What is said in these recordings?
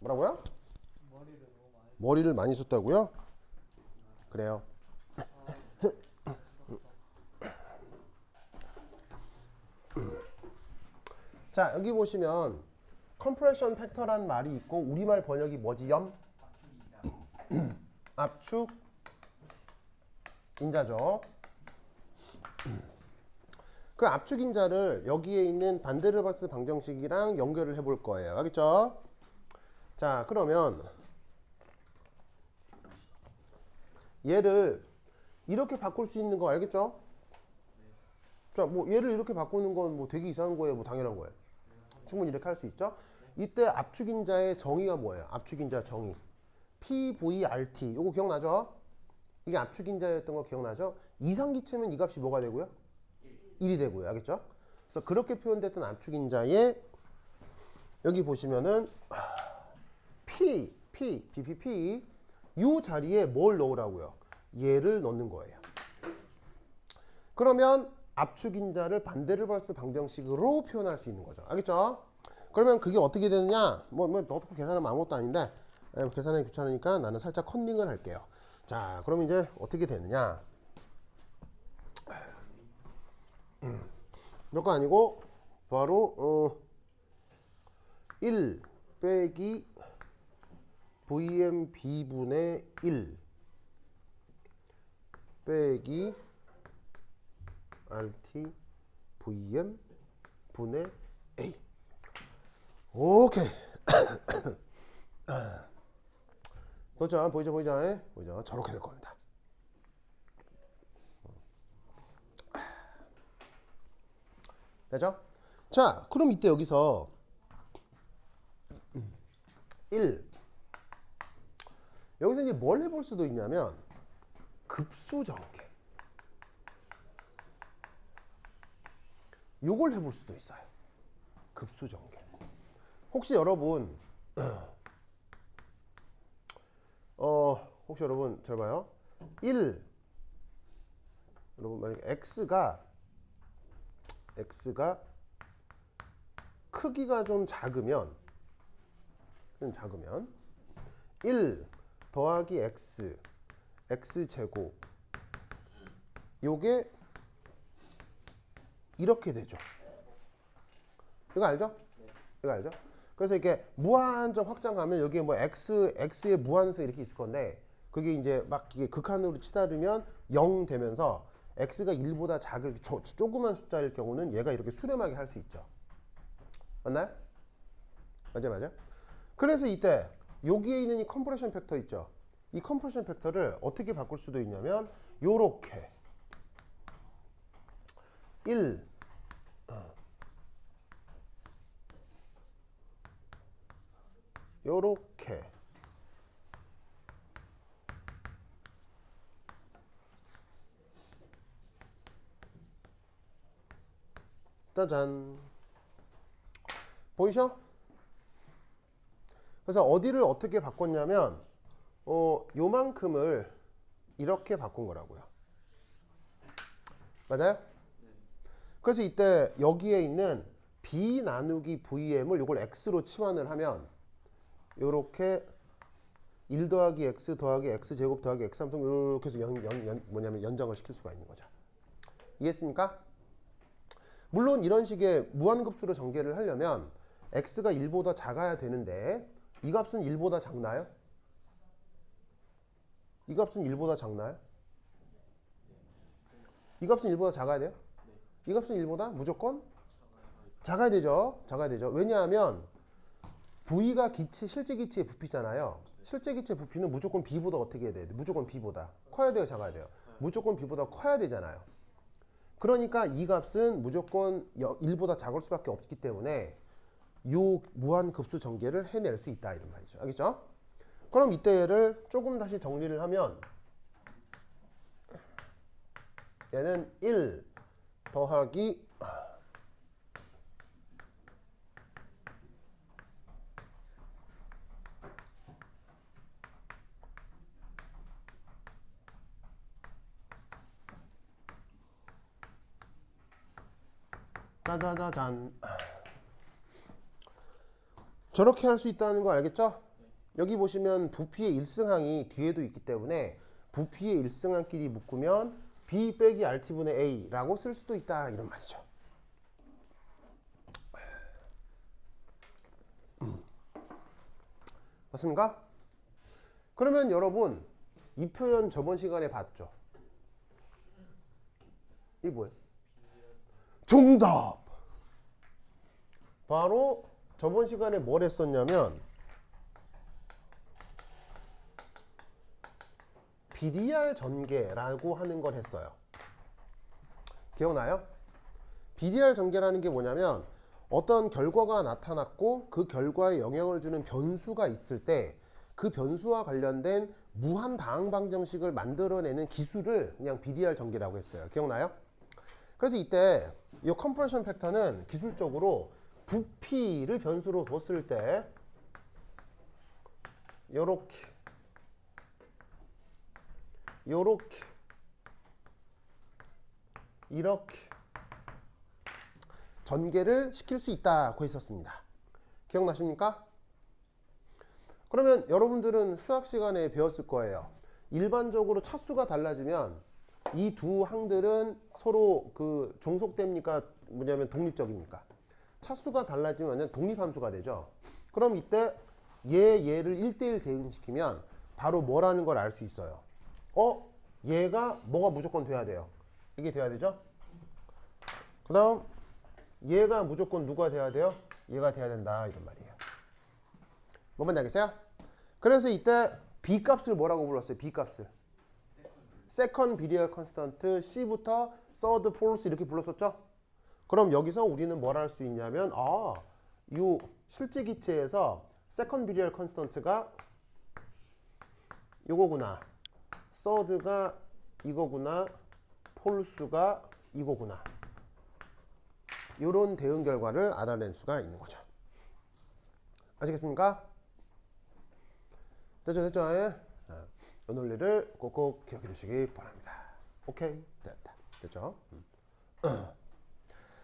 뭐라고요? 머리를 너무 많이 머리를 많이 썼다고요? 그래요. 자, 여기 보시면 컴프레션 팩터란 말이 있고 우리말 번역이 뭐지? 압축 인자죠. 그 압축 인자를 여기에 있는 반데르발스 방정식이랑 연결을 해볼 거예요. 알겠죠? 자, 그러면 얘를 이렇게 바꿀 수 있는 거 알겠죠? 자, 뭐 얘를 이렇게 바꾸는 건 뭐 되게 이상한 거예요? 뭐 당연한 거예요? 충분히 이렇게 할 수 있죠? 이때 압축 인자의 정의가 뭐예요? 압축 인자 정의. PVRT. 요거 기억나죠? 이게 압축 인자였던 거 기억나죠? 이상기체면 이 값이 뭐가 되고요? 1이 되고요. 알겠죠? 그래서 그렇게 표현됐던 압축 인자에 여기 보시면은 BPP 요 자리에 뭘 넣으라고요? 얘를 넣는 거예요. 그러면 압축 인자를 반데르발스 방정식으로 표현할 수 있는 거죠. 알겠죠? 그러면 그게 어떻게 되느냐? 뭐 어떻게 계산하면 아무것도 아닌데 계산하기 귀찮으니까 나는 살짝 컨닝을 할게요. 자, 그럼 이제 어떻게 되느냐? 몇 거 아니고 바로 1 빼기 VMB분의 1 빼기 RT VM 분의 A. 오케이. 보자, 보이죠? 저렇게 될 겁니다. 되죠? 자, 그럼 이때 여기서 1 여기서 이제 뭘 해볼 수도 있냐면 급수전개 요걸 해볼 수도 있어요. 급수전개. 혹시 여러분 혹시 여러분 잘 봐요. 1 여러분 만약에 x가 크기가 좀 작으면 1 더하기 x제곱 요게 이렇게 되죠. 이거 알죠? 그래서 이렇게 무한정 확장하면 여기에 뭐 x의 무한수 이렇게 있을 건데 그게 이제 막 이게 극한으로 치달으면 0 되면서 x가 1보다 작을 조그만 숫자일 경우는 얘가 이렇게 수렴하게 할 수 있죠. 맞나요? 맞아요. 그래서 이때 여기에 있는 이 컴프레션 팩터 있죠. 이 컴프레션 팩터를 어떻게 바꿀 수도 있냐면 요렇게 1 요렇게 짜잔 보이셔? 그래서 어디를 어떻게 바꿨냐면 요만큼을 이렇게 바꾼 거라고요. 맞아요? 그래서 이때 여기에 있는 B 나누기 VM을 이걸 X로 치환을 하면 요렇게 1 더하기 X 더하기 X제곱 더하기 X3성 이렇게 해서 연장을 시킬 수가 있는 거죠. 이해했습니까? 물론 이런 식의 무한급수로 전개를 하려면 X가 1보다 작아야 되는데 이 값은 1보다 작나요? 이 값은 1보다 작나요? 이 값은 1보다 작아야 돼요? 이 값은 1보다 무조건 작아야 되죠. 왜냐하면 V가 실제 기체의 부피잖아요. 실제 기체 부피는 무조건 B보다 어떻게 해야 돼요? 무조건 B보다 커야 돼요, 작아야 돼요? 무조건 B보다 커야 되잖아요. 그러니까 이 값은 무조건 1보다 작을 수밖에 없기 때문에 요 무한급수 전개를 해낼 수 있다 이런 말이죠. 알겠죠? 그럼 이때 얘를 조금 다시 정리를 하면 얘는 1 더하기 짜자자잔 저렇게 할 수 있다는 거 알겠죠? 여기 보시면 부피의 일승항이 뒤에도 있기 때문에 부피의 일승항끼리 묶으면 B 빼기 RT분의 A라고 쓸 수도 있다 이런 말이죠. 맞습니까? 그러면 여러분 이 표현 저번 시간에 봤죠? 이게 뭐예요? 정답! 바로 저번 시간에 뭘 했었냐면 BDR 전개라고 하는 걸 했어요. 기억나요? BDR 전개라는 게 뭐냐면 어떤 결과가 나타났고 그 결과에 영향을 주는 변수가 있을 때 그 변수와 관련된 무한 다항 방정식을 만들어내는 기술을 그냥 BDR 전개라고 했어요. 기억나요? 그래서 이때 이 컴프레션 팩터는 기술적으로 부피를 변수로 뒀을 때 요렇게 이렇게 전개를 시킬 수 있다고 했었습니다. 기억나십니까? 그러면 여러분들은 수학 시간에 배웠을 거예요. 일반적으로 차수가 달라지면 이 두 항들은 서로 그 종속됩니까? 뭐냐면 독립적입니까? 차수가 달라지면 독립함수가 되죠. 그럼 이때 얘를 1대1 대응시키면 바로 뭐라는 걸 알 수 있어요. 얘가 뭐가 무조건 돼야 돼요. 이게 돼야 되죠. 그 다음 얘가 무조건 누가 돼야 돼요? 얘가 돼야 된다 이런 말이에요. 뭔지 알겠어요? 그래서 이때 B 값을 뭐라고 불렀어요? B 값을 Second Bidial Constant C부터 Third, Fourth 이렇게 불렀었죠? 그럼 여기서 우리는 뭘 할 수 있냐면 이 실제 기체에서 Second Bidial Constant가 요거구나, Third가 이거구나, Fourth가 이거구나, 이런 대응 결과를 알아낼 수가 있는 거죠. 아시겠습니까? 됐죠? 예? 이 논리를 꼭꼭 기억해 두시기 바랍니다. 오케이, 됐죠?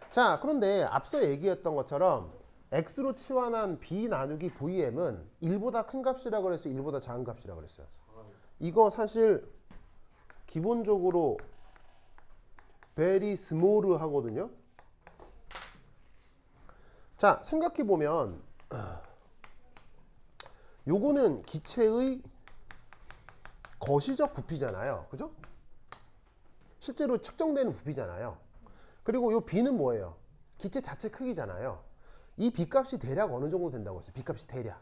자, 그런데 앞서 얘기했던 것처럼 x로 치환한 b 나누기 vm은 1보다 큰 값이라고 그랬어요? 1보다 작은 값이라고 그랬어요? 이거 사실 기본적으로 very small 하거든요. 자, 생각해보면 요거는 기체의 거시적 부피잖아요. 그죠? 실제로 측정되는 부피잖아요. 그리고 요 b는 뭐예요? 기체 자체 크기잖아요. 이 b값이 대략 어느 정도 된다고 했어요? b값이 대략.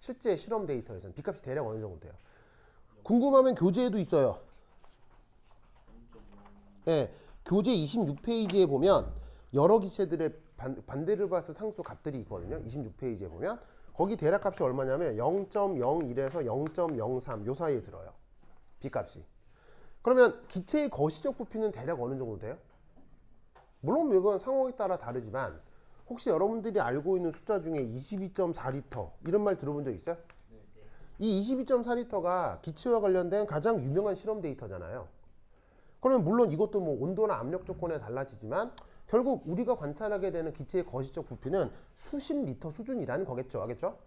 실제 실험 데이터에서는 b값이 대략 어느 정도 돼요? 궁금하면 교재에도 있어요. 네, 교재 26페이지에 보면 여러 기체들의 반데르발스 상수 값들이 있거든요. 26페이지에 보면 거기 대략 값이 얼마냐면 0.01에서 0.03 요 사이에 들어요. b값이. 그러면 기체의 거시적 부피는 대략 어느 정도 돼요? 물론 이건 상황에 따라 다르지만 혹시 여러분들이 알고 있는 숫자 중에 22.4리터 이런 말 들어본 적 있어요? 이 22.4리터가 기체와 관련된 가장 유명한 실험 데이터잖아요. 그러면 물론 이것도 뭐 온도나 압력 조건에 달라지지만 결국 우리가 관찰하게 되는 기체의 거시적 부피는 수십 리터 수준이라는 거겠죠. 알겠죠?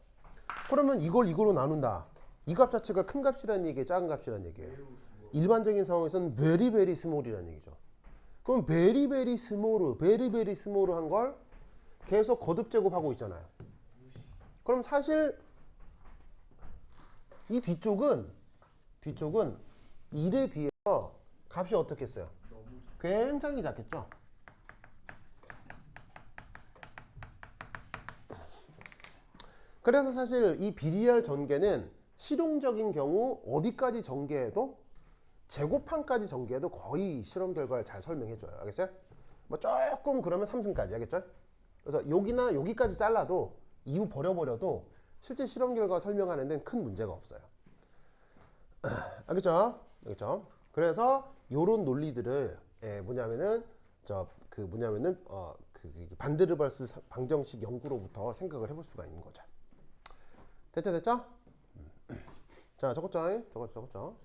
그러면 이걸 이거로 나눈다. 이 값 자체가 큰 값이라는 얘기예요? 작은 값이라는 얘기예요? 일반적인 상황에서는 very very small이라는 얘기죠. 그럼 very very small한 걸 계속 거듭 제곱하고 있잖아요. 그럼 사실 이 뒤쪽은 1에 비해서 값이 어떻겠어요? 굉장히 작겠죠? 그래서 사실 이 BDR 전개는 실용적인 경우 어디까지 전개해도 제곱항까지 전개해도 거의 실험 결과를 잘 설명해줘요. 알겠어요? 뭐 조금 그러면 3승까지 알겠죠? 그래서 여기나 여기까지 잘라도 이후 버려버려도 실제 실험 결과 설명하는 데는 큰 문제가 없어요. 알겠죠? 알겠죠? 그래서 요런 논리들을 뭐냐면은 반데르발스 방정식 연구로부터 생각을 해볼 수가 있는 거죠. 됐죠? 자, 적었죠?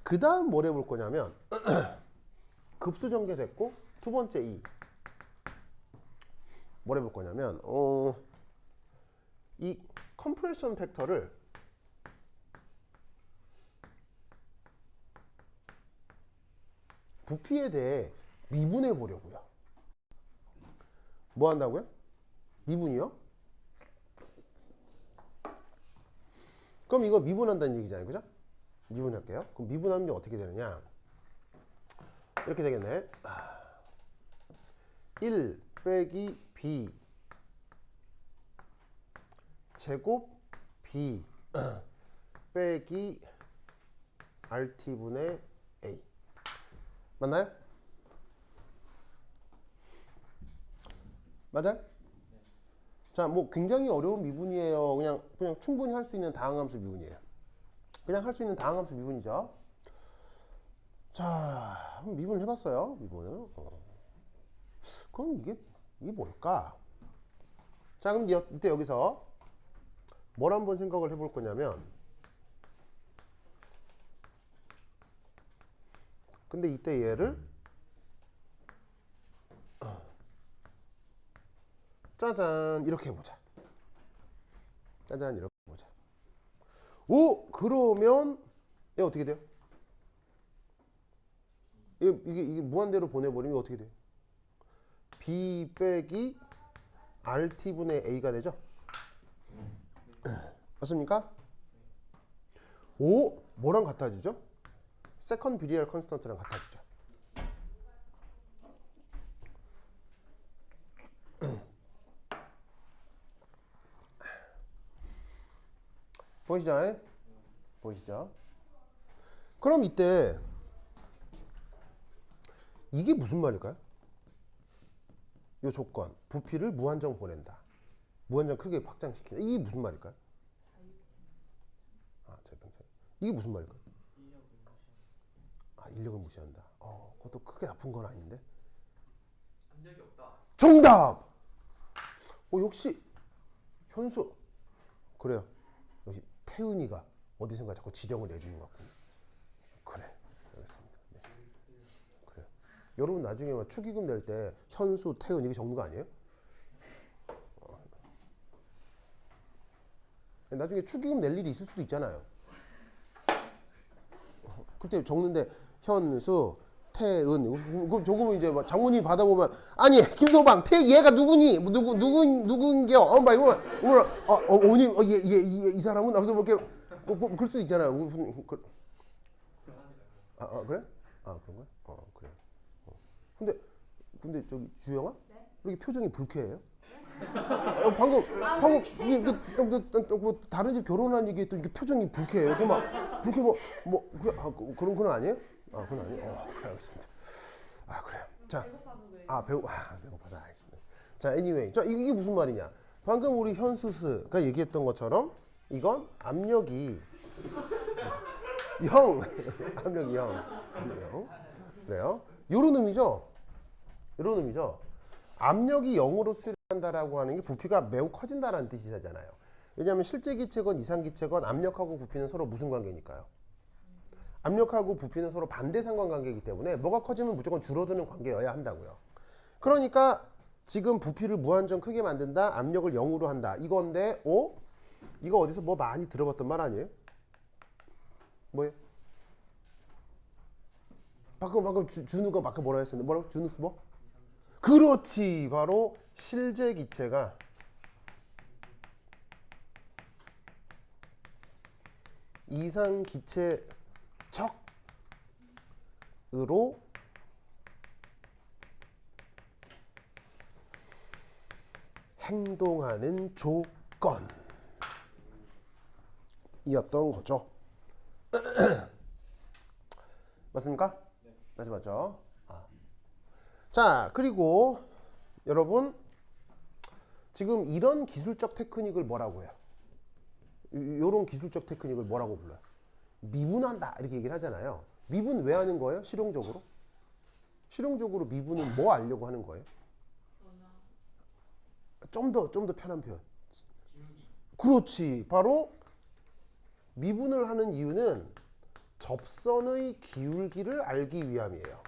그 다음 뭘 해볼 거냐면 급수 전개 됐고 두 번째 뭘 해볼 거냐면 이 컴프레션 팩터를 부피에 대해 미분해 보려고요. 뭐 한다고요? 미분이요? 그럼 이거 미분한다는 얘기잖아요. 그죠? 미분할게요. 그럼 미분하면 어떻게 되느냐? 이렇게 되겠네. 1 빼기 b 제곱 b 빼기 rt분의 a. 맞나요? 맞아요? 자, 뭐 굉장히 어려운 미분이에요. 그냥 충분히 할 수 있는 다항함수 미분이에요. 그냥 할 수 있는 다항함수 미분이죠. 자, 미분을 해봤어요. 미분을. 그럼 이게 뭘까? 자, 그럼 이때 여기서 뭘 한번 생각을 해볼 거냐면, 근데 이때 얘를 짜잔 이렇게 해보자. 짜잔 이렇게 해보자. 오, 그러면 얘 어떻게 돼요? 이게 무한대로 보내버리면 어떻게 돼요? b 빼기 rt분의 a가 되죠? 맞습니까? 오, 뭐랑 같아지죠? 세컨드 비리얼 컨스턴트랑 같아지죠. 보이시죠? 보이시죠? 그럼 이때 이게 무슨 말일까요? 이 조건, 부피를 무한정 보낸다. 무한정 크게 확장시킨다. 이게 무슨 말일까요? 이게 무슨 말일까요? 인력을 무시한다. 그것도 크게 나쁜 건 아닌데. 압력이 없다. 정답! 역시 현수. 그래요. 역시 태은이가 어디선가 자꾸 지령을 내주는 것 같군요. 그래. 알겠습니다. 네. 그래요. 여러분 나중에 축의금 낼 때 현수, 태은 이렇게 적는 거 아니에요? 나중에 축의금 낼 일이 있을 수도 있잖아요. 그때 적는데 현수, 태은. 조금은 이제 장모님 받아보면 아니 김소방, 얘가 누구니? 누군겨? 어머님, 이 사람은 아무튼 뭐 이렇게 그럴 수도 있잖아요. 그래? 그런 거야? 그래. 근데 저기 주영아, 네? 이렇게 표정이 불쾌해요? 방금 뭐 다른 집 결혼한 얘기 했더니 표정이 불쾌해요. 불쾌 그래, 그런 건 아니에요? 그건 아니에요. 그래, 알겠습니다. 그래요. 자, 배고파서 알겠습니다. 자, anyway, 자 이게 무슨 말이냐? 방금 우리 현수스가 얘기했던 것처럼 이건 압력이 압력이 0. 그래요? 요런 의미죠. 압력이 0으로 수렴한다라고 하는 게 부피가 매우 커진다라는 뜻이잖아요. 왜냐하면 실제 기체건 이상 기체건 압력하고 부피는 서로 무슨 관계니까요? 압력하고 부피는 서로 반대 상관관계이기 때문에 뭐가 커지면 무조건 줄어드는 관계여야 한다고요. 그러니까 지금 부피를 무한정 크게 만든다, 압력을 0으로 한다. 이건데, 이거 어디서 뭐 많이 들어봤던 말 아니에요? 뭐예요? 방금 준우가 아까 뭐라 했었는데, 뭐라고? 준우 뭐? 그렇지, 바로 실제 기체가 이상 기체적으로 행동하는 조건이었던 거죠. 맞습니까? 네. 맞죠? 자, 그리고 여러분 지금 이런 기술적 테크닉을 뭐라고 해요? 이런 기술적 테크닉을 뭐라고 불러요? 미분한다 이렇게 얘기를 하잖아요. 미분 왜 하는 거예요? 실용적으로 미분은 뭐 알려고 하는 거예요? 좀 더 편한 표현. 그렇지. 바로 미분을 하는 이유는 접선의 기울기를 알기 위함이에요.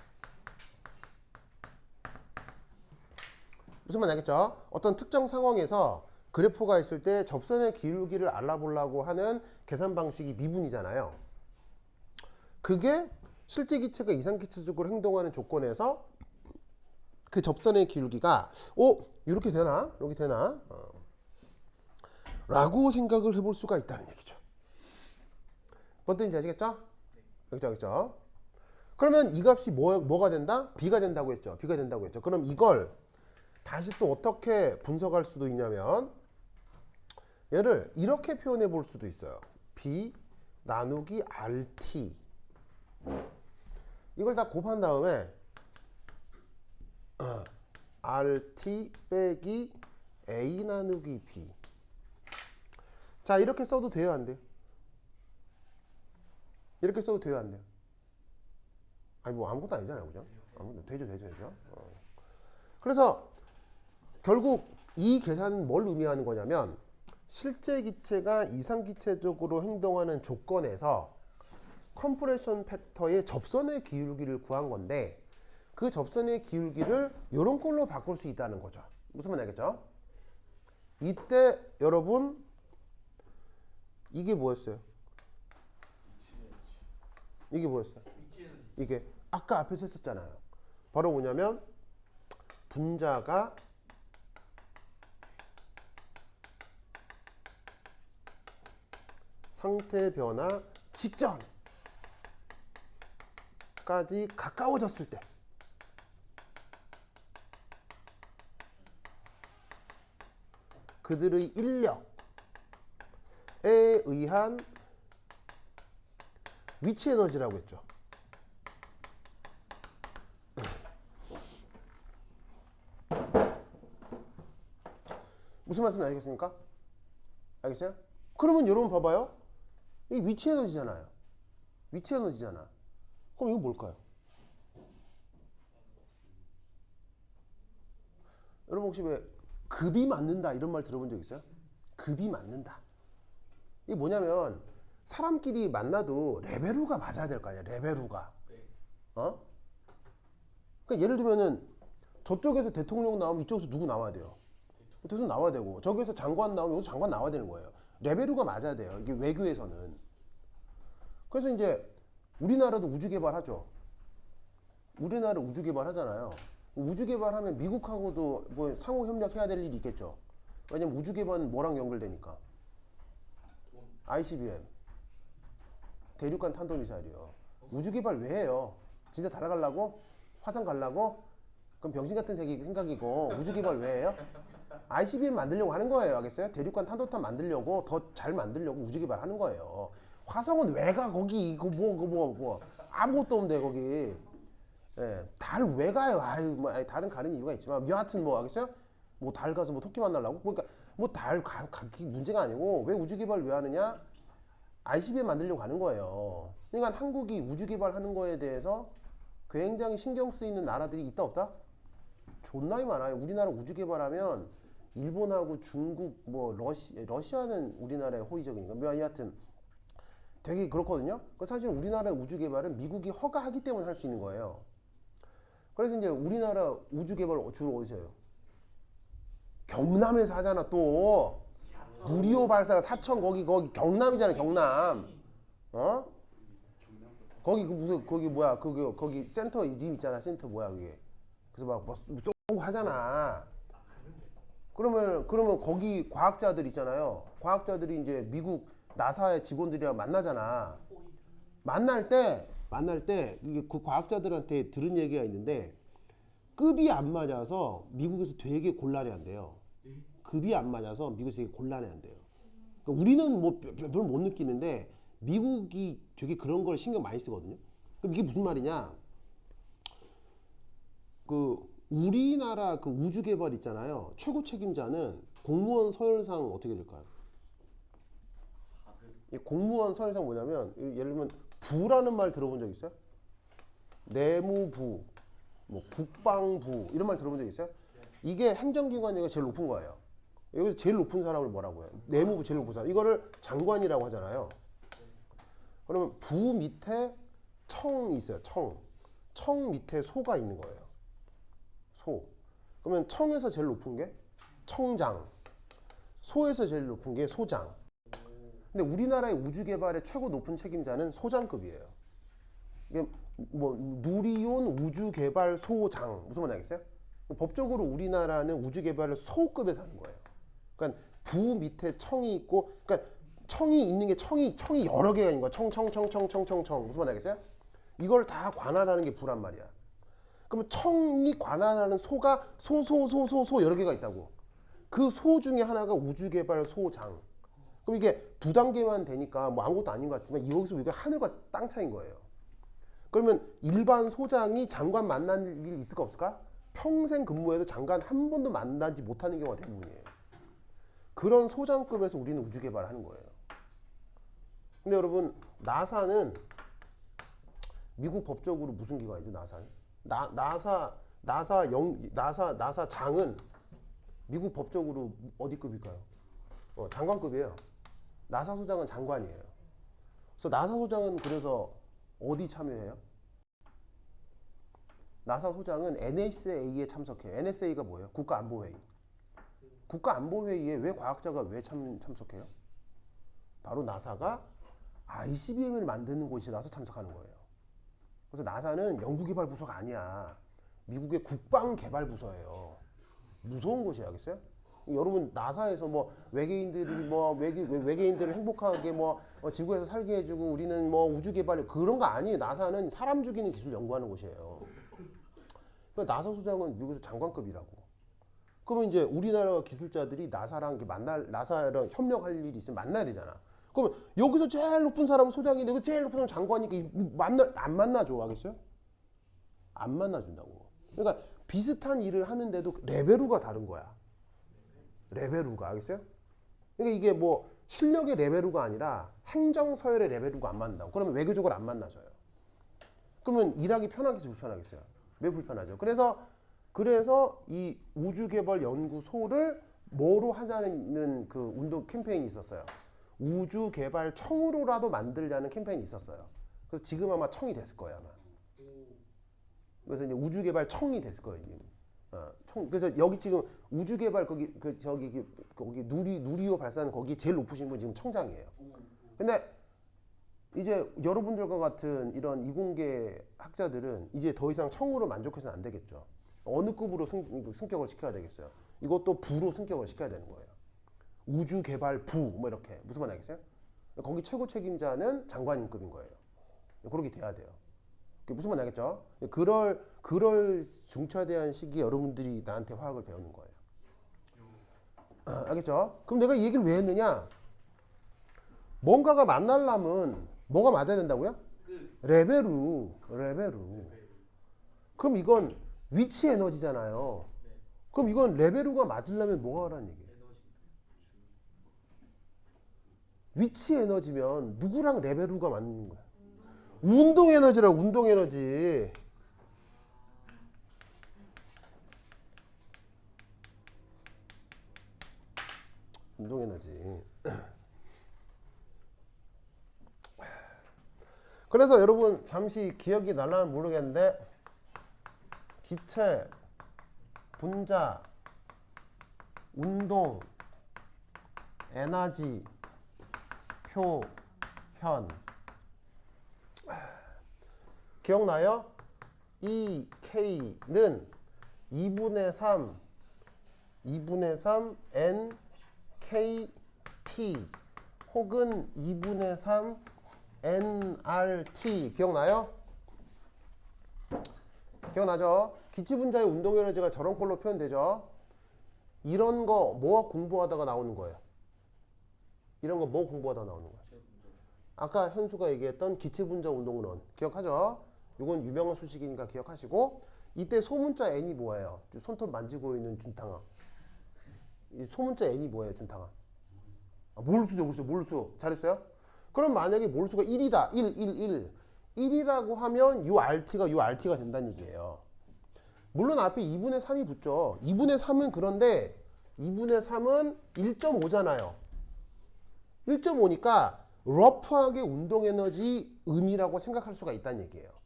무슨 말인지 알겠죠? 어떤 특정 상황에서 그래프가 있을 때 접선의 기울기를 알아보려고 하는 계산 방식이 미분이잖아요. 그게 실제 기체가 이상기체적으로 행동하는 조건에서 그 접선의 기울기가 이렇게 되나? 이렇게 되나? 라고 생각을 해볼 수가 있다는 얘기죠. 뭔 뜻인지 아시겠죠? 알겠죠? 그러면 이 값이 뭐가 된다? B가 된다고 했죠. B가 된다고 했죠. 그럼 이걸 다시 또 어떻게 분석할 수도 있냐면 얘를 이렇게 표현해 볼 수도 있어요. B 나누기 RT 이걸 다 곱한 다음에 RT 빼기 A 나누기 B 자 이렇게 써도 돼요 안 돼요? 이렇게 써도 돼요 안 돼요? 아니 뭐 아무것도 아니잖아요 그죠? 아무것도 되죠. 그래서 결국 이 계산은 뭘 의미하는 거냐면 실제 기체가 이상기체적으로 행동하는 조건에서 컴프레션 팩터의 접선의 기울기를 구한 건데 그 접선의 기울기를 이런 걸로 바꿀 수 있다는 거죠. 무슨 말인지 알겠죠? 이때 여러분 이게 뭐였어요? 이게 뭐였어요? 이게 아까 앞에서 했었잖아요. 바로 뭐냐면 분자가 상태 변화 직전까지 가까워졌을 때 그들의 인력에 의한 위치 에너지라고 했죠. 무슨 말씀인지 알겠습니까? 알겠어요? 그러면 여러분 봐봐요. 이 위치 에너지잖아요. 위치 에너지잖아. 그럼 이거 뭘까요? 여러분 혹시 왜 급이 맞는다 이런 말 들어본 적 있어요? 급이 맞는다. 이게 뭐냐면 사람끼리 만나도 레벨우가 맞아야 될 거 아니야. 레벨우가. 그러니까 예를 들면은 저쪽에서 대통령 나오면 이쪽에서 누구 나와야 돼요? 대통령 나와야 되고 저기에서 장관 나오면 여기서 장관 나와야 되는 거예요. 레벨우가 맞아야 돼요. 이게 외교에서는. 그래서 이제 우리나라도 우주 개발하죠. 우리나라 우주 개발하잖아요. 우주 개발하면 미국하고도 뭐 상호 협력해야 될 일이 있겠죠. 왜냐면 우주 개발은 뭐랑 연결되니까. ICBM. 대륙간 탄도미사일이요. 우주 개발 왜 해요? 진짜 날아가려고? 화성 가려고? 그럼 병신 같은 생각이고 우주 개발 왜 해요? ICBM 만들려고 하는 거예요. 알겠어요? 대륙간 탄도탄 만들려고 더 잘 만들려고 우주 개발하는 거예요. 화성은 왜 가? 거기 이거 뭐 아무것도 없는데 거기. 예, 달 왜 가요? 아유 뭐 달은 가는 이유가 있지만 여하튼 뭐 알겠어요? 뭐 달 가서 뭐 토끼 만나려고? 그러니까 뭐 달 가기 문제가 아니고 왜 우주 개발 왜 하느냐? ICBM 만들려고 가는 거예요. 그러니까 한국이 우주 개발하는 거에 대해서 굉장히 신경 쓰이는 나라들이 있다 없다? 존나이 많아요. 우리나라 우주 개발하면 일본하고 중국 뭐 러시아는 우리나라의 호의적이니까 뭐 여하튼 되게 그렇거든요. 사실 우리나라의 우주 개발은 미국이 허가하기 때문에 할 수 있는 거예요. 그래서 이제 우리나라 우주 개발 주로 어디서 해요? 경남에서 하잖아 또. 누리호 발사가 사천 거기 경남이잖아 경남. 거기 그 무슨 거기 뭐야 거기 센터 이름 있잖아 센터 뭐야 그게. 그래서 막 뭐 쏘고 하잖아. 그러면 거기 과학자들 있잖아요. 과학자들이 이제 미국 나사의 직원들이랑 만나잖아. 만날 때 이게 그 과학자들한테 들은 얘기가 있는데 급이 안 맞아서 미국에서 되게 곤란해한대요. 급이 안 맞아서 미국에서 되게 곤란해한대요. 그러니까 우리는 뭐 별로 못 느끼는데 미국이 되게 그런 걸 신경 많이 쓰거든요. 그럼 이게 무슨 말이냐? 그 우리나라 그 우주 개발 있잖아요. 최고 책임자는 공무원 서열상 어떻게 될까요? 이 공무원 서열상 뭐냐면 예를 들면 부라는 말 들어본 적 있어요? 내무부, 뭐 국방부 이런 말 들어본 적 있어요? 이게 행정기관 중에 제일 높은 거예요. 여기서 제일 높은 사람을 뭐라고 해요? 내무부 제일 높은 사람. 이거를 장관이라고 하잖아요. 그러면 부 밑에 청이 있어요. 청 밑에 소가 있는 거예요. 소. 그러면 청에서 제일 높은 게 청장. 소에서 제일 높은 게 소장. 근데 우리나라의 우주 개발의 최고 높은 책임자는 소장급이에요. 이게 뭐 누리온 우주 개발 소장 무슨 말인지 알겠어요? 법적으로 우리나라는 우주 개발을 소급에서 하는 거예요. 그러니까 부 밑에 청이 있고, 그러니까 청이 있는 게 청이 여러 개가 있는 거야. 무슨 말인지 알겠어요? 이걸 다 관할하는 게 부란 말이야. 그러면 청이 관할하는 소가 소 여러 개가 있다고. 그 소 중에 하나가 우주 개발 소장. 그럼 이게 두 단계만 되니까 뭐 아무것도 아닌 것 같지만 여기서 우리가 하늘과 땅 차이인 거예요. 그러면 일반 소장이 장관 만날 일 있을까 없을까? 평생 근무해도 장관 한 번도 만나지 못하는 경우가 대부분이에요. 그런 소장급에서 우리는 우주 개발을 하는 거예요. 근데 여러분 나사는 미국 법적으로 무슨 기관이죠? 나사는 나사 장은 미국 법적으로 어디 급일까요? 장관급이에요. 나사 소장은 장관이에요. 그래서 나사 소장은 그래서 어디 참여해요? 나사 소장은 NSA에 참석해요. NSA가 뭐예요? 국가안보회의. 국가안보회의에 왜 과학자가 왜 참석해요? 바로 나사가 ICBM을 만드는 곳이라서 참석하는 거예요. 그래서 나사는 연구개발부서가 아니야. 미국의 국방개발부서예요. 무서운 곳이야, 알겠어요? 여러분 나사에서 뭐 외계인들이 뭐 외계인들을 행복하게 뭐 지구에서 살게 해주고 우리는 뭐 우주 개발 그런 거 아니에요. 나사는 사람 죽이는 기술 연구하는 곳이에요. 그러니까 나사 소장은 미국에서 장관급이라고. 그러면 이제 우리나라 기술자들이 나사랑 나사랑 협력할 일이 있으면 만나야 되잖아. 그러면 여기서 제일 높은 사람은 소장인데 그 제일 높은 사람은 장관이니까 안 만나줘, 알겠어요? 안 만나준다고. 그러니까 비슷한 일을 하는데도 레벨우가 다른 거야. 레벨우가, 알겠어요? 그러니까 이게 뭐 실력의 레벨우가 아니라 행정 서열의 레벨우가 안 맞는다고. 그러면 외교적으로 안 만나줘요. 그러면 일하기 편하겠어요, 불편하겠어요? 왜 불편하죠? 그래서 이 우주개발연구소를 뭐로 하자는 그 운동 캠페인이 있었어요. 우주개발청으로라도 만들자는 캠페인이 있었어요. 그래서 지금 아마 청이 됐을 거예요, 아마. 그래서 이제 우주개발청이 됐을 거예요, 지금. 그래서 여기 지금 우주개발 거기 누리호 발사는 거기 제일 높으신 분 지금 청장이에요. 근데 이제 여러분들과 같은 이런 이공계 학자들은 이제 더 이상 청으로 만족해서는 안 되겠죠. 어느 급으로 승격을 시켜야 되겠어요? 이것도 부로 승격을 시켜야 되는 거예요. 우주개발부 뭐 이렇게 무슨 말 알겠어요? 거기 최고 책임자는 장관급인 거예요. 그렇게 돼야 돼요. 그게 무슨 말 알겠죠? 그럴 중차대한 시기에 여러분들이 나한테 화학을 배우는 거예요. 알겠죠? 그럼 내가 이 얘기를 왜 했느냐? 뭔가가 만나려면 뭐가 맞아야 된다고요? 레벨우. 그럼 이건 위치 에너지잖아요. 그럼 이건 레벨우가 맞으려면 뭐가 하라는 얘기예요? 위치 에너지면 누구랑 레벨우가 맞는 거야? 운동 에너지라 운동 에너지. 운동 에너지. 그래서 여러분 잠시 기억이 날라면 모르겠는데 기체, 분자, 운동, 에너지, 표현. 기억나요? 이 K는 2분의 3 NKT 혹은 2분의 3 nRT 기억나요? 기억나죠? 기체분자의 운동에너지가 저런 꼴로 표현되죠? 이런 거 뭐 공부하다가 나오는 거예요? 이런 거 뭐 공부하다가 나오는 거예요? 아까 현수가 얘기했던 기체분자 운동론 기억하죠? 이건 유명한 수식이니까 기억하시고 이때 소문자 n이 뭐예요? 손톱 만지고 있는 준탕아. 이 소문자 n이 뭐예요, 준탕아? 몰수죠, 몰수. 잘했어요? 그럼 만약에 몰수가 1이다. 1이라고 하면 URT가 된다는 얘기예요. 물론 앞에 2분의 3이 붙죠. 2분의 3은 그런데 2분의 3은 1.5잖아요. 1.5니까 러프하게 운동에너지 의미라고 생각할 수가 있다는 얘기예요.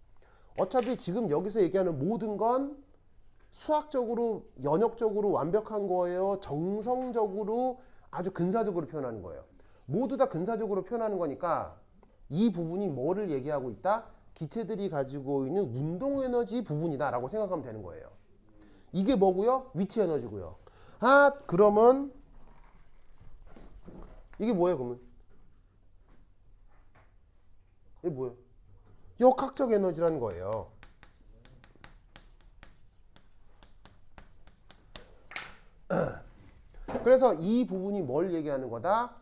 어차피 지금 여기서 얘기하는 모든 건 수학적으로 연역적으로 완벽한 거예요? 정성적으로 아주 근사적으로 표현하는 거예요. 모두 다 근사적으로 표현하는 거니까 이 부분이 뭐를 얘기하고 있다? 기체들이 가지고 있는 운동 에너지 부분이다 라고 생각하면 되는 거예요. 이게 뭐고요? 위치 에너지고요. 아, 그러면 이게 뭐예요, 그러면? 이게 뭐예요? 역학적 에너지라는 거예요. 그래서 이 부분이 뭘 얘기하는 거다?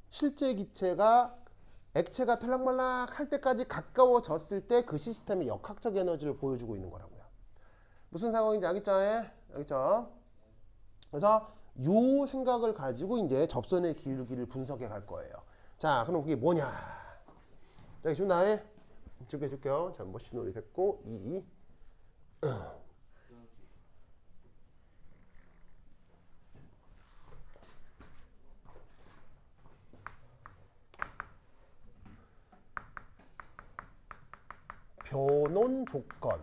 실제 기체가 액체가 탈락말락 할 때까지 가까워졌을 때 그 시스템의 역학적 에너지를 보여주고 있는 거라고요. 무슨 상황인지 알겠죠? 알겠죠? 그래서 요 생각을 가지고 이제 접선의 기울기를 분석해 갈 거예요. 자, 그럼 그게 뭐냐? 여기 지금 나의 줄게요. 자, 뭐 신호리 됐고 2. 변온 조건에서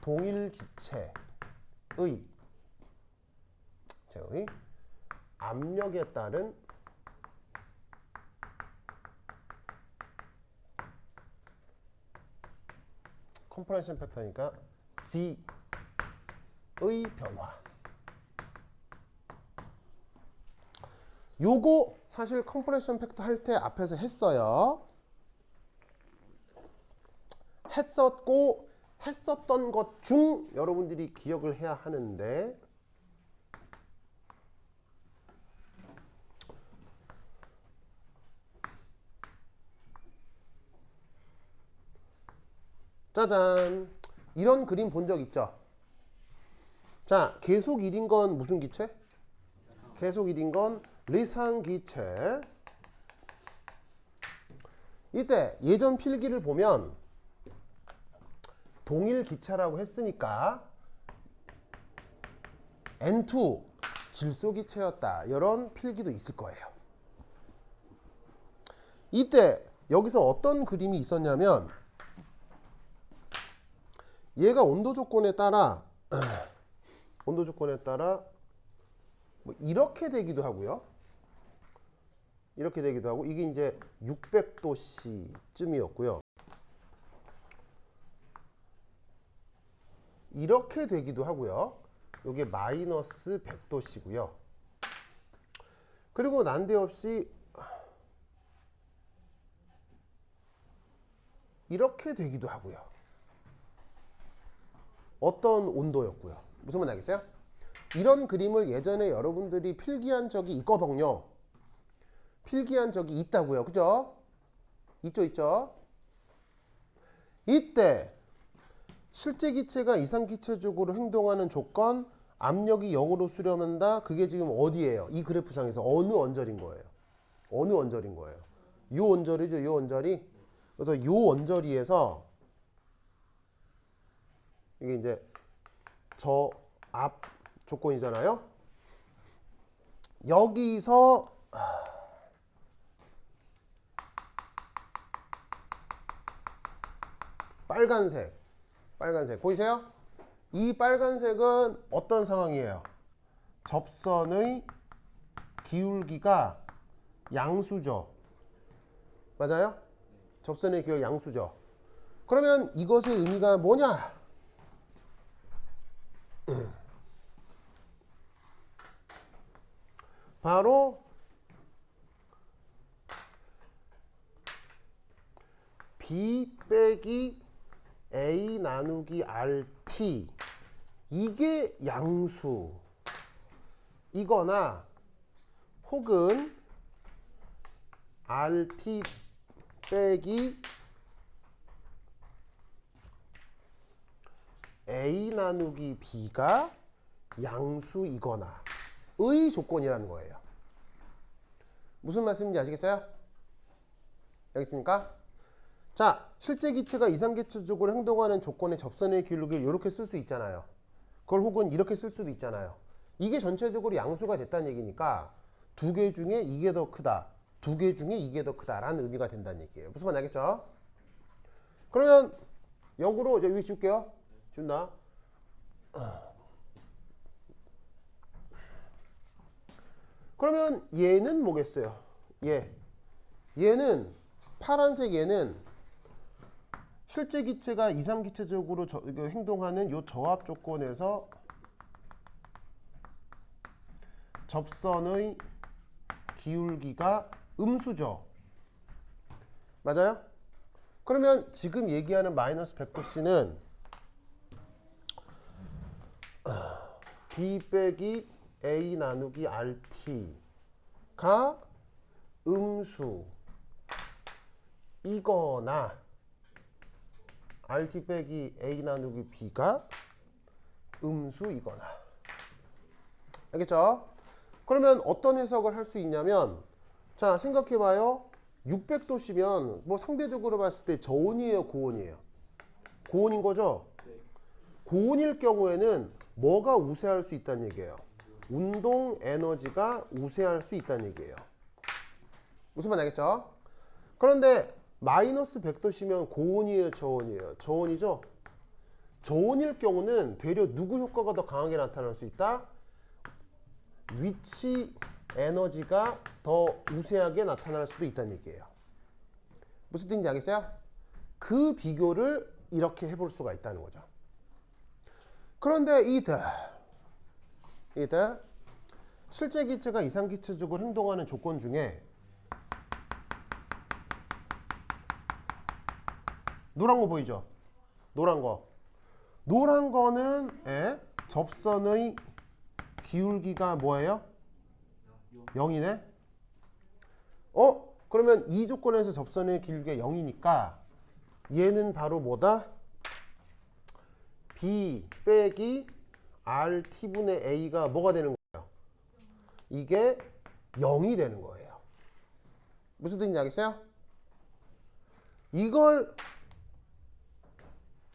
동일 기체의 압력에 따른 컴프레션 팩터니까 G의 변화. 요거 사실 컴프레션 팩터 할 때 앞에서 했어요. 했었던 것 중 여러분들이 기억을 해야 하는데 짜잔, 이런 그림 본 적 있죠? 자, 계속 1인 건 무슨 기체? 계속 1인 건 리상기체. 이때 예전 필기를 보면 동일 기체라고 했으니까 N2 질소기체였다, 이런 필기도 있을 거예요. 이때 여기서 어떤 그림이 있었냐면 얘가 온도 조건에 따라 뭐 이렇게 되기도 하고요. 이렇게 되기도 하고, 이게 이제 600도씨쯤이었고요. 이렇게 되기도 하고요. 이게 마이너스 100도씨고요. 그리고 난데없이 이렇게 되기도 하고요. 어떤 온도였고요. 무슨 말 알겠어요? 이런 그림을 예전에 여러분들이 필기한 적이 있거든요. 필기한 적이 있다고요. 그죠? 있죠. 이때 실제 기체가 이상 기체적으로 행동하는 조건, 압력이 0으로 수렴한다. 그게 지금 어디예요? 이 그래프상에서 어느 언저리인 거예요? 어느 언저리인 거예요? 요 언저리죠, 요 언저리. 그래서 요 언저리에서 이게 이제 저 앞 조건이잖아요. 여기서 빨간색 보이세요? 이 빨간색은 어떤 상황이에요? 접선의 기울기가 양수죠. 맞아요? 접선의 기울기 양수죠. 그러면 이것의 의미가 뭐냐? 바로 B 빼기 A 나누기 RT, 이게 양수이거나 혹은 RT 빼기 A 나누기 B가 양수이거나 의 조건이라는 거예요. 무슨 말씀인지 아시겠어요? 알겠습니까? 자, 실제 기체가 이상 기체적으로 행동하는 조건의 접선의 기울기를 이렇게 쓸 수 있잖아요. 그걸 혹은 이렇게 쓸 수도 있잖아요. 이게 전체적으로 양수가 됐다는 얘기니까 두 개 중에 이게 더 크다, 두 개 중에 이게 더 크다라는 의미가 된다는 얘기예요. 무슨 말인지 알겠죠? 그러면 역으로 이제 여기 줄게요. 준다. 그러면 얘는 뭐겠어요? 얘는 파란색 얘는 실제 기체가 이상 기체적으로 행동하는 요 저압 조건에서 접선의 기울기가 음수죠. 맞아요? 그러면 지금 얘기하는 마이너스 100도씨는 B 빼기 A 나누기 RT가 음수 이거나 RT 빼기 A 나누기 B가 음수 이거나. 알겠죠? 그러면 어떤 해석을 할 수 있냐면, 자 생각해봐요. 600도씨면 뭐 상대적으로 봤을 때 저온이에요, 고온이에요? 고온인 거죠? 고온일 경우에는 뭐가 우세할 수 있다는 얘기예요? 운동 에너지가 우세할 수 있다는 얘기예요. 무슨 말 알겠죠? 그런데 마이너스 100도씨면 고온이에요, 저온이에요? 저온이죠? 저온일 경우는 되려 누구 효과가 더 강하게 나타날 수 있다? 위치 에너지가 더 우세하게 나타날 수도 있다는 얘기예요. 무슨 뜻인지 알겠어요? 그 비교를 이렇게 해볼 수가 있다는 거죠. 그런데 이들 실제 기체가 이상 기체적으로 행동하는 조건 중에 노란 거 보이죠? 노란 거는 접선의 기울기가 뭐예요? 0이네? 그러면 이 조건에서 접선의 기울기가 0이니까 얘는 바로 뭐다? B 빼기 RT분의 A가 뭐가 되는 거예요? 이게 0이 되는 거예요. 무슨 뜻인지 알겠어요? 이걸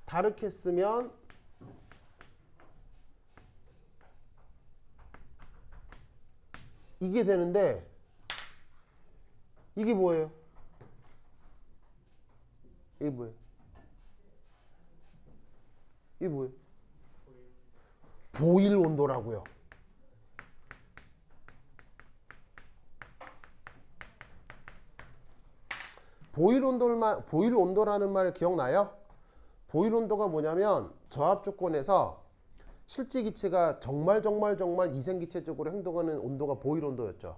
다르게 쓰면 이게 되는데 이게 뭐예요? 이게 뭐예요? 이게 뭐예요? 보일 온도라고요. 보일 온도라는 말 기억나요? 보일 온도가 뭐냐면 저압 조건에서 실제 기체가 정말 이생기체적으로 행동하는 온도가 보일 온도였죠.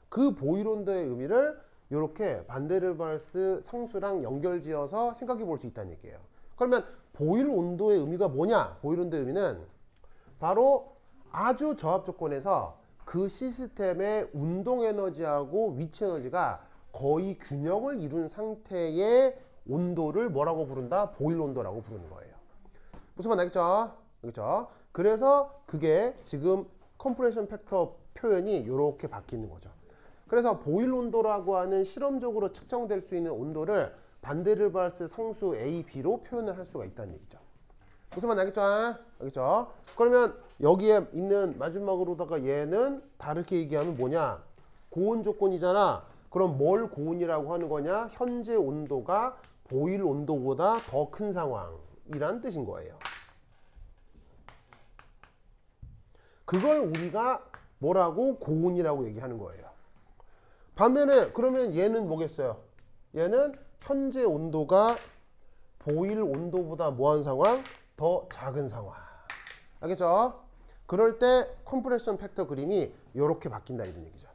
그 보일 온도의 의미를 이렇게 반데르발스 상수랑 연결지어서 생각해 볼 수 있다는 얘기예요. 그러면 보일 온도의 의미가 뭐냐? 보일 온도의 의미는 바로 아주 저압 조건에서 그 시스템의 운동 에너지하고 위치 에너지가 거의 균형을 이룬 상태의 온도를 뭐라고 부른다? 보일 온도라고 부르는 거예요. 무슨 말 알겠죠? 그렇죠? 그래서 그게 지금 컴프레션 팩터 표현이 이렇게 바뀌는 거죠. 그래서 보일 온도라고 하는 실험적으로 측정될 수 있는 온도를 반데르발스 상수 A, B로 표현을 할 수가 있다는 얘기죠. 무슨 말 알겠죠? 알겠죠? 그러면 여기에 있는 마지막으로다가 얘는 다르게 얘기하면 뭐냐? 고온 조건이잖아. 그럼 뭘 고온이라고 하는 거냐? 현재 온도가 보일 온도보다 더 큰 상황이란 뜻인 거예요. 그걸 우리가 뭐라고? 고온이라고 얘기하는 거예요. 반면에 그러면 얘는 뭐겠어요? 얘는 현재 온도가 보일 온도보다 뭐한 상황? 더 작은 상황. 알겠죠? 그럴 때 컴프레션 팩터 그림이 이렇게 바뀐다 이런 얘기죠.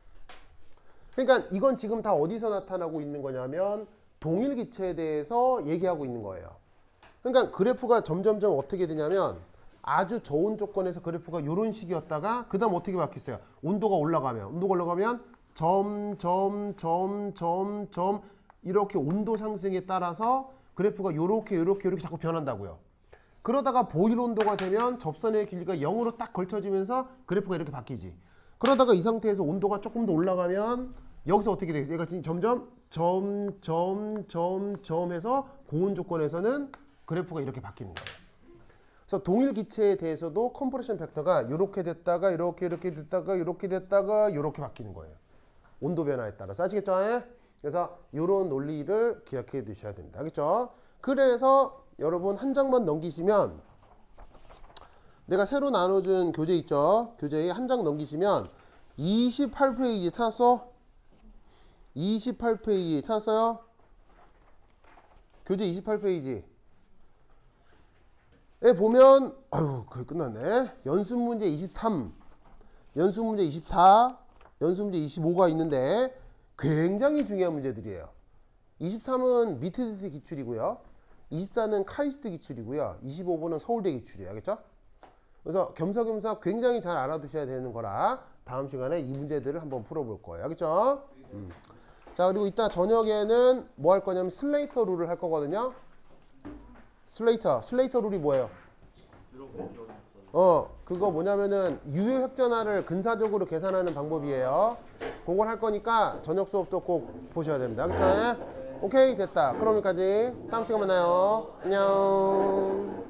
그러니까 이건 지금 다 어디서 나타나고 있는 거냐면 동일 기체에 대해서 얘기하고 있는 거예요. 그러니까 그래프가 점점점 어떻게 되냐면 아주 저온 조건에서 그래프가 이런 식이었다가 그 다음 어떻게 바뀌었어요? 온도가 올라가면 점 이렇게 온도 상승에 따라서 그래프가 이렇게 자꾸 변한다고요. 그러다가 보일 온도가 되면 접선의 길이가 0으로 딱 걸쳐지면서 그래프가 이렇게 바뀌지. 그러다가 이 상태에서 온도가 조금 더 올라가면 여기서 어떻게 되겠어요? 얘가 지금 점점 해서 고온 조건에서는 그래프가 이렇게 바뀌는 거예요. 그래서 동일 기체에 대해서도 컴프레션 팩터가 이렇게 됐다가 이렇게 됐다가 이렇게 바뀌는 거예요. 온도 변화에 따라서. 아시겠죠? 그래서 이런 논리를 기억해 두셔야 됩니다. 알겠죠? 그래서 여러분 한 장만 넘기시면 내가 새로 나눠준 교재 있죠? 교재에 한 장 넘기시면 28페이지 찾았어? 28페이지 찾았어요? 교재 28페이지 에 보면 아유 그게 끝났네. 연습 문제 23, 연습 문제 24, 연습 문제 25가 있는데 굉장히 중요한 문제들이에요. 23은 미트디스 기출이고요. 24는 카이스트 기출이고요. 25번은 서울대 기출이에요. 알겠죠? 그래서 겸사겸사 굉장히 잘 알아두셔야 되는 거라 다음 시간에 이 문제들을 한번 풀어볼 거예요. 알겠죠? 자, 그리고 이따 저녁에는 뭐 할 거냐면 슬레이터 룰을 할 거거든요. 슬레이터 룰이 뭐예요? 그거 뭐냐면은 유효획전화를 근사적으로 계산하는 방법이에요. 그걸 할 거니까 저녁 수업도 꼭 보셔야 됩니다. 알겠죠? 오케이, 됐다. 그럼 여기까지. 다음 시간 만나요. 안녕.